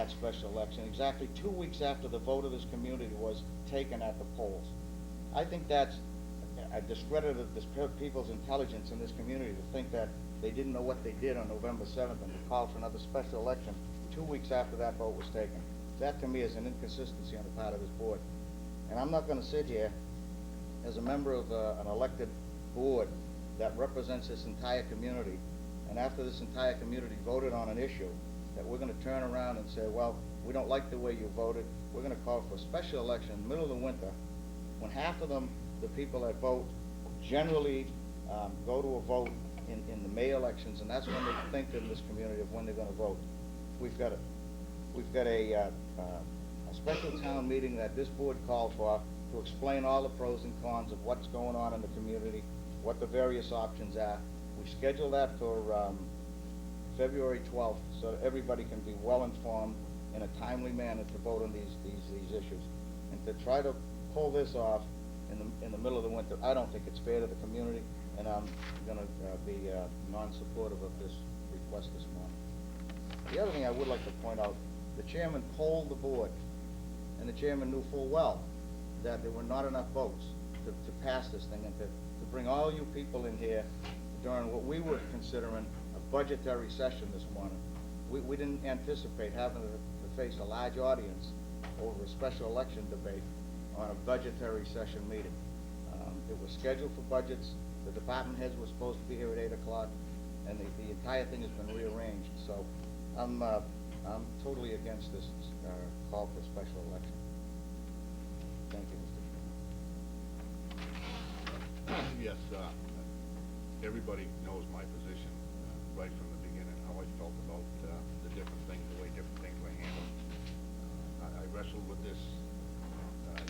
that special election, exactly 2 weeks after the vote of this community was taken at the polls. I think that's a discredit of this people's intelligence in this community to think that they didn't know what they did on November 7th and to call for another special election 2 weeks after that vote was taken. That to me is an inconsistency on the part of this board. And I'm not going to sit here as a member of an elected board that represents this entire community, and after this entire community voted on an issue, that we're going to turn around and say, well, we don't like the way you voted, we're going to call for a special election in the middle of the winter, when half of them, the people that vote, generally go to a vote in the May elections, and that's when they think in this community of when they're going to vote. We've got a special town meeting that this board called for to explain all the pros and cons of what's going on in the community, what the various options are. We scheduled that for February 12th so that everybody can be well informed in a timely manner to vote on these issues. And to try to pull this off in the middle of the winter, I don't think it's fair to the community, and I'm going to be non-supportive of this request this morning. The other thing I would like to point out, the chairman polled the board, and the chairman knew full well that there were not enough votes to pass this thing and to bring all you people in here during what we were considering a budgetary session this morning. We didn't anticipate having to face a large audience over a special election debate on a budgetary session meeting. It was scheduled for budgets. The department heads were supposed to be here at 8 o'clock, and the entire thing has been rearranged. So I'm totally against this call for a special election. Thank you, Mr. Chairman. Yes, everybody knows my position right from the beginning, how I felt about the different things, the way different things were handled. I wrestled with this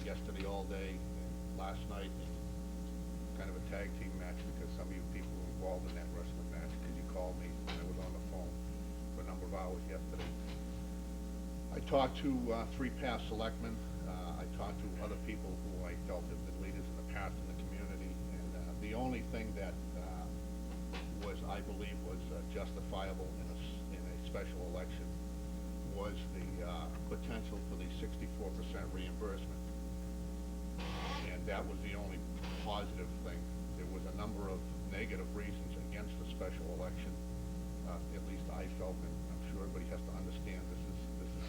yesterday all day, and last night, in kind of a tag team match, because some of you people were involved in that wrestling match, because you called me and I was on the phone for a number of hours yesterday. I talked to 3 past selectmen. I talked to other people who I felt have been leaders in the past in the community, and the only thing that I believe was justifiable in a special election was the potential for the 64% reimbursement, and that was the only positive thing. There was a number of negative reasons against the special election. At least I felt, and I'm sure everybody has to understand this is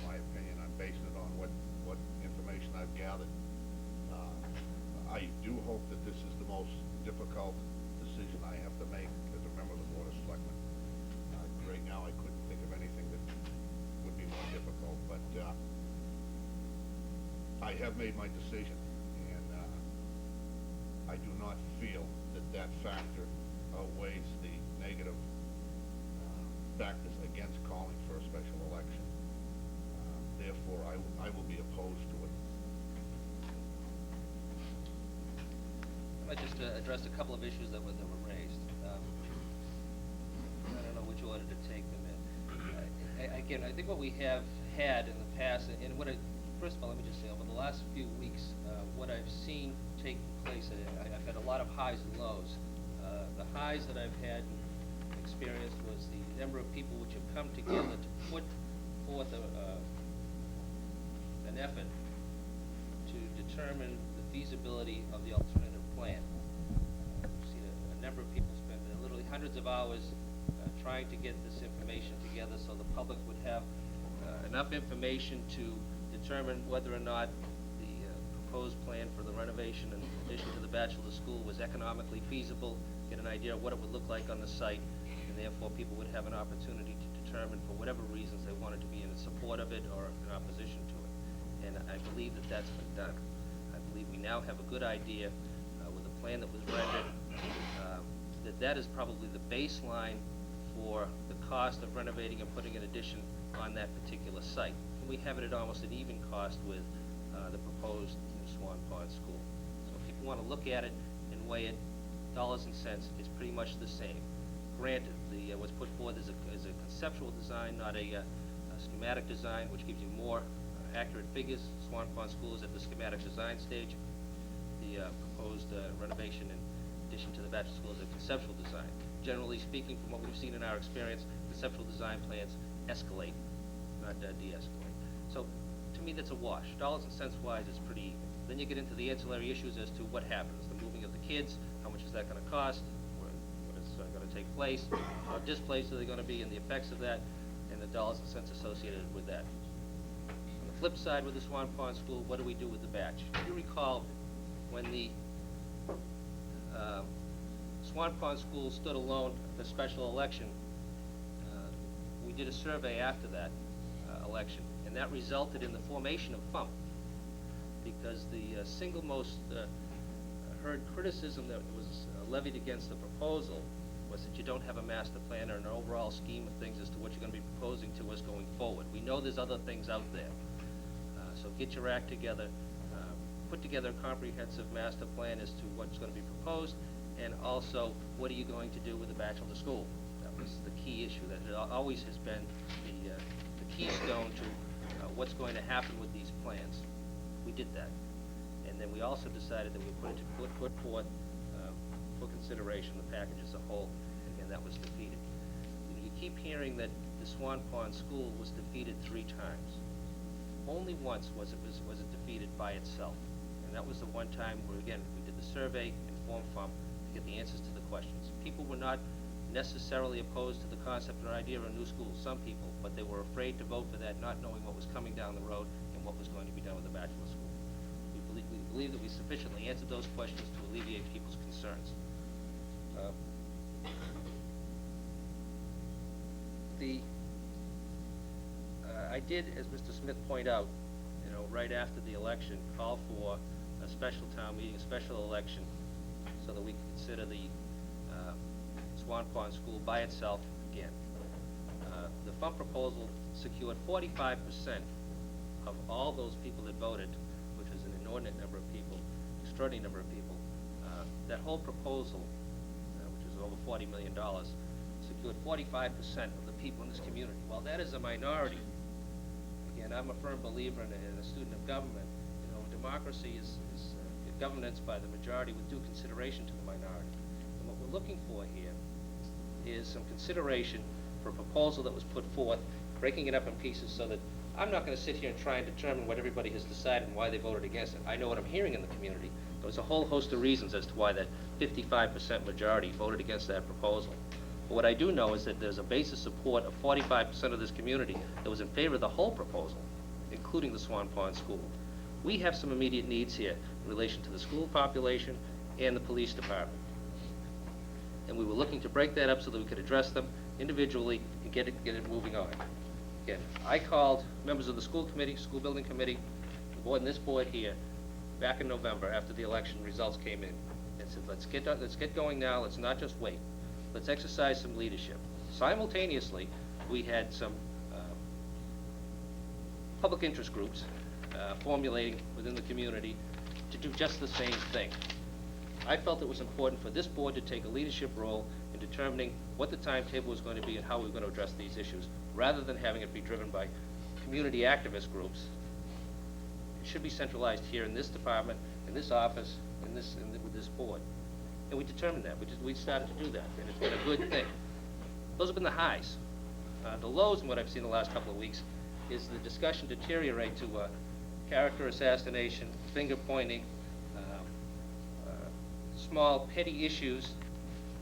my opinion. I'm basing it on what information I've gathered. I do hope that this is the most difficult decision I have to make as a member of the Board of Selectmen. Right now, I couldn't think of anything that would be more difficult, but I have made my decision, and I do not feel that factor outweighs the negative factors against calling for a special election. Therefore, I will be opposed to it. I just addressed a couple of issues that were raised. I don't know which order to take them in. Again, I think what we have had in the past, and first of all, let me just say, over the last few weeks, what I've seen taking place, I've had a lot of highs and lows. The highs that I've had experienced was the number of people which have come together to put forth an effort to determine the feasibility of the alternative plan. We've seen a number of people spend literally hundreds of hours trying to get this information together so the public would have enough information to determine whether or not the proposed plan for the renovation and addition to the bachelor school was economically feasible, get an idea of what it would look like on the site, and therefore people would have an opportunity to determine for whatever reasons they wanted to be in support of it or in opposition to it. And I believe that that's been done. I believe we now have a good idea with the plan that was rendered, that is probably the baseline for the cost of renovating and putting an addition on that particular site. And we have it at almost an even cost with the proposed Swan Pond School. So if people want to look at it and weigh it, dollars and cents, it's pretty much the same. Granted, what's put forth is a conceptual design, not a schematic design, which gives you more accurate figures. Swan Pond School is at the schematic design stage. The proposed renovation in addition to the bachelor school is a conceptual design. Generally speaking, from what we've seen in our experience, conceptual design plans escalate not de-escalate. So, to me, that's a wash. Dollars and cents wise, it's pretty even. Then you get into the ancillary issues as to what happens, the moving of the kids, how much is that gonna cost, what is gonna take place, how displaced are they gonna be, and the effects of that, and the dollars and cents associated with that. On the flip side, with the Swan Pond School, what do we do with the batch? If you recall, when the Swan Pond School stood alone for special election, we did a survey after that election, and that resulted in the formation of FUMP, because the single most heard criticism that was levied against the proposal was that you don't have a master plan or an overall scheme of things as to what you're going to be proposing to us going forward. We know there's other things out there, so get your act together, put together a comprehensive master plan as to what's going to be proposed, and also what are you going to do with the bachelor school. That was the key issue, that it always has been the keystone to what's going to happen with these plans. We did that. And then we also decided that we put forth for consideration the package as a whole. Again, that was defeated. You keep hearing that the Swan Pond School was defeated 3 times. Only once was it defeated by itself. And that was the one time where, again, we did the survey, informed FUMP, to get the answers to the questions. People were not necessarily opposed to the concept or idea of a new school, some people, but they were afraid to vote for that, not knowing what was coming down the road and what was going to be done with the bachelor school. We believe that we sufficiently answered those questions to alleviate people's concerns. I did, as Mr. Smith pointed out, right after the election, call for a special town meeting, a special election, so that we can consider the Swan Pond School by itself again. The FUMP proposal secured 45% of all those people that voted, which is an inordinate number of people, extraordinary number of people. That whole proposal, which is over $40 million, secured 45% of the people in this community. While that is a minority, again, I'm a firm believer and a student of government. Democracy is governance by the majority with due consideration to the minority. And what we're looking for here is some consideration for a proposal that was put forth, breaking it up in pieces so that I'm not going to sit here and try and determine what everybody has decided and why they voted against it. I know what I'm hearing in the community. There's a whole host of reasons as to why that 55% majority voted against that proposal. But what I do know is that there's a base of support of 45% of this community that was in favor of the whole proposal, including the Swan Pond School. We have some immediate needs here in relation to the school population and the police department. And we were looking to break that up so that we could address them individually and get it moving on. Again, I called members of the school committee, school building committee, the board, and this board here back in November after the election results came in, and said, let's get going now. Let's not just wait. Let's exercise some leadership. Simultaneously, we had some public interest groups formulating within the community to do just the same thing. I felt it was important for this board to take a leadership role in determining what the timetable was going to be and how we were going to address these issues, rather than having it be driven by community activist groups. It should be centralized here in this department, in this office, with this board. And we determined that. We started to do that, and it's been a good thing. Those have been the highs. The lows in what I've seen the last couple of weeks is the discussion deteriorate to character assassination, finger pointing, small petty issues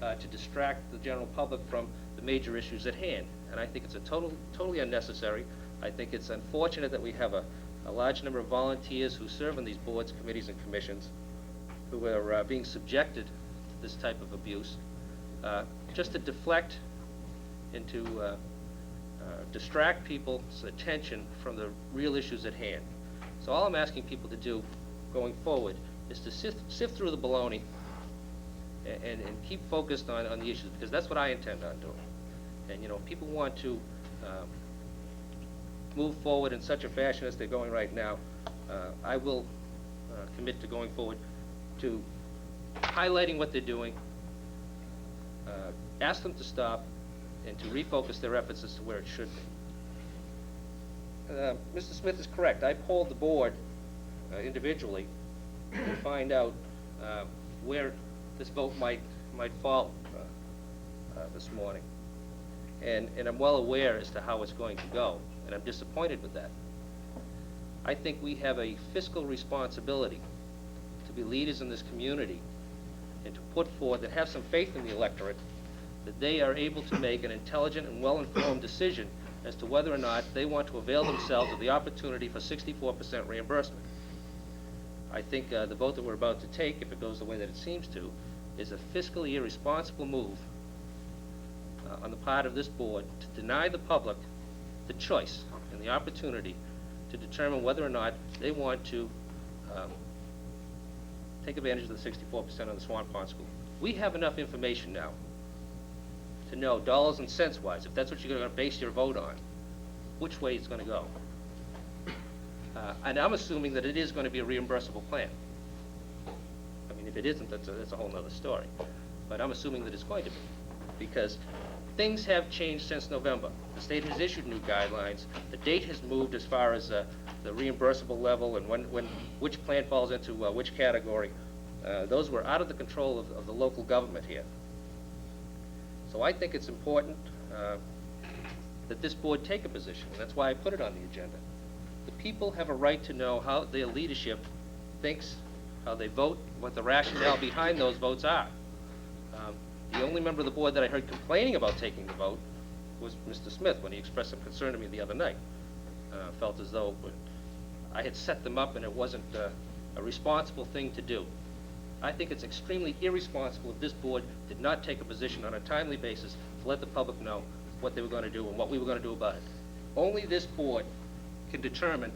to distract the general public from the major issues at hand. And I think it's totally unnecessary. I think it's unfortunate that we have a large number of volunteers who serve on these boards, committees, and commissions who are being subjected to this type of abuse, just to deflect and to distract people's attention from the real issues at hand. So all I'm asking people to do going forward is to sift through the baloney and keep focused on the issues, because that's what I intend on doing. And people want to move forward in such a fashion as they're going right now. I will commit to going forward to highlighting what they're doing, ask them to stop, and to refocus their efforts as to where it should be. Mr. Smith is correct. I polled the board individually to find out where this vote might fall this morning. And I'm well aware as to how it's going to go. and I'm disappointed with that. I think we have a fiscal responsibility to be leaders in this community and to put forth and have some faith in the electorate that they are able to make an intelligent and well-informed decision as to whether or not they want to avail themselves of the opportunity for 64% reimbursement. I think the vote that we're about to take, if it goes the way that it seems to, is a fiscally irresponsible move on the part of this board to deny the public the choice and the opportunity to determine whether or not they want to take advantage of the 64% on the Swan Pond School. We have enough information now to know dollars and cents wise, if that's what you're going to base your vote on, which way it's going to go. And I'm assuming that it is going to be a reimbursable plan. I mean, if it isn't, that's a whole other story. But I'm assuming that it's going to be, because things have changed since November. The state has issued new guidelines. The date has moved as far as the reimbursable level and which plan falls into which category. Those were out of the control of the local government here. So I think it's important that this board take a position, and that's why I put it on the agenda. The people have a right to know how their leadership thinks, how they vote, what the rationale behind those votes are. The only member of the board that I heard complaining about taking the vote was Mr. Smith when he expressed some concern to me the other night. Felt as though I had set them up and it wasn't a responsible thing to do. I think it's extremely irresponsible if this board did not take a position on a timely basis to let the public know what they were going to do and what we were going to do about it. Only this board can determine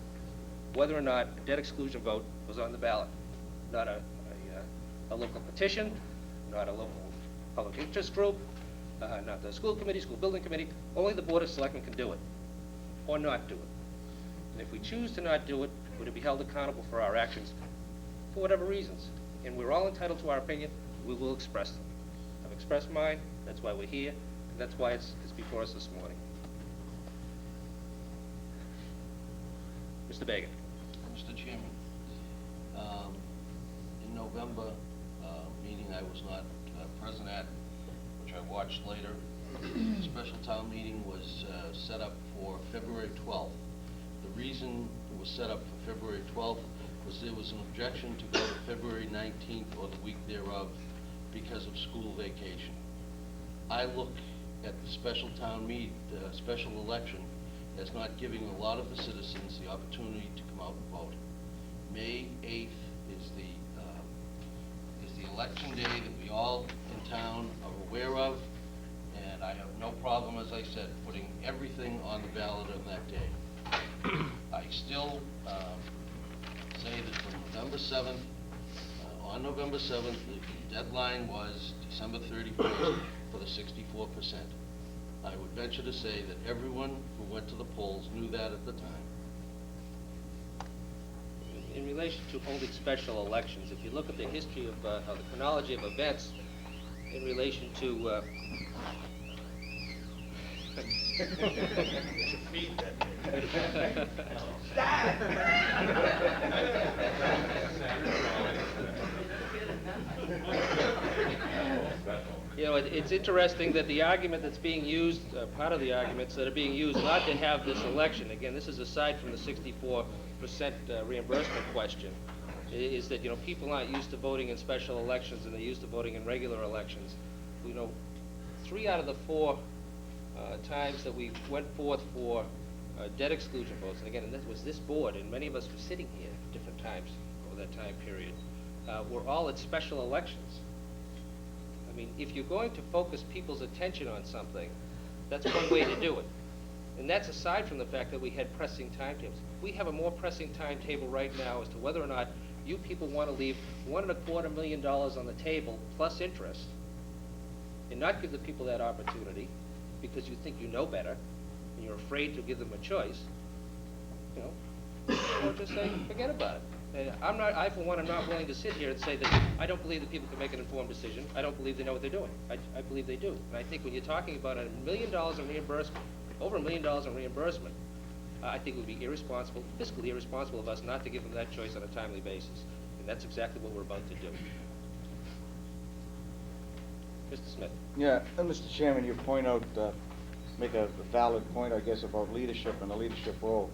whether or not a debt exclusion vote was on the ballot. Not a local petition, not a local public interest group, not the school committee, school building committee. Only the Board of Selectmen can do it, or not do it. And if we choose to not do it, we're to be held accountable for our actions for whatever reasons. And we're all entitled to our opinion. We will express them. I've expressed mine. That's why we're here. And that's why it's before us this morning. Mr. Bagan. Mr. Chairman, in November meeting I was not present at, which I watched later, the special town meeting was set up for February 12th. The reason it was set up for February 12th was there was an objection to go to February 19th or the week thereof because of school vacation. I look at the special town special election as not giving a lot of the citizens the opportunity to come out and vote. May 8th is the election day that we all in town are aware of, and I have no problem, as I said, putting everything on the ballot on that day. I still say that from November 7th, on November 7th, the deadline was December 31st for the 64%. I would venture to say that everyone who went to the polls knew that at the time. In relation to holding special elections, if you look at the history of the chronology of events in relation to you know, it's interesting that the argument that's being used, part of the arguments that are being used not to have this election, again, this is aside from the 64% reimbursement question, is that, you know, people aren't used to voting in special elections and they're used to voting in regular elections. You know, 3 out of the 4 times that we went forth for debt exclusion votes, and again, and that was this board, and many of us were sitting here at different times over that time period, were all at special elections. I mean, if you're going to focus people's attention on something, that's one way to do it. And that's aside from the fact that we had pressing timetables. We have a more pressing timetable right now as to whether or not you people want to leave $1.25 million on the table plus interest and not give the people that opportunity because you think you know better and you're afraid to give them a choice, you know, or just say, forget about it. I, for one, am not willing to sit here and say that I don't believe that people can make an informed decision. I don't believe they know what they're doing. I believe they do. And I think when you're talking about $1 million in reimbursement, over $1 million in reimbursement, I think it would be irresponsible, fiscally irresponsible of us not to give them that choice on a timely basis. And that's exactly what we're about to do. Mr. Smith. Yeah, Mr. Chairman, you point out make a valid point, I guess, about leadership and the leadership role.